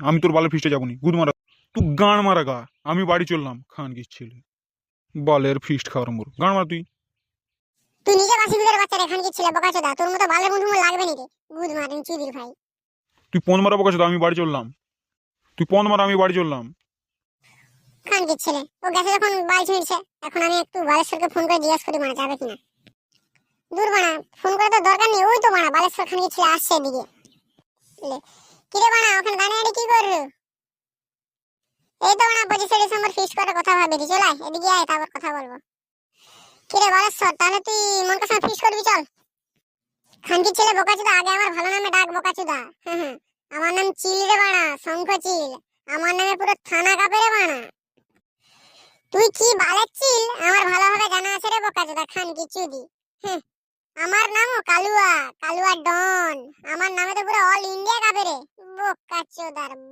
আমি তোর বালের ফিস্টে যাবনি, গুদ মারা তুই গান মারা গা। আমি বাড়ি চললাম, খান ছেলে বালের ফিস্ট খাওয়ার মোর গান মারা তুই। তুই নিজে বাসি বিলের বাচ্চা রে, খান কি ছিল বোকাচোদা, তোর মতো বালের বন্ধু আমার লাগবে নি রে, গুদ মারেন চুদির ভাই। তুই পন মারা বকাছ, আমি বাড়ি চললাম। তুই পন মারা, আমি বাড়ি চললাম। খান কি ছেলে ও গেছে যখন বাল ছিঁড়ছে, এখন আমি একটু বালেশ্বরকে ফোন করে জিজ্ঞাসা করি মারা যাবে কিনা। দূর বানা, ফোন করে তো দরকার নেই, ওই তো বানা বালেশ্বর খান কি ছেলে আসছে এদিকে। কিরে বানা ওখানে দাঁড়িয়ে দাঁড়িয়ে কি করবো? এই তো বানা 25 ডিসেম্বর ফিক্স করে কথা ভাবি, চল আয় এদিকে আয়, তারপর কথা বলবো। কিরে বালেশ্বর, তাহলে তুই মন কাছে ফিক্স করবি, চল। খানকি ছেলে বোকাচোদা, আগে আমার ভালো নামে ডাক বোকাচোদা। হ্যাঁ, আমার নাম চিল রে বানা, শঙ্খ চিল। আমার নামে পুরো থানা কাঁপে রে বানা। তুই কি বালের চিল আমার ভালোভাবে জানা আছে রে বোকাচোদা, খানকি চুদি। হ্যাঁ, আমার নামও কালুয়া, কালুয়া ডন। আমার নামে তো পুরো অল ইন্ডিয়া কাঁপে রে বোকাচোদার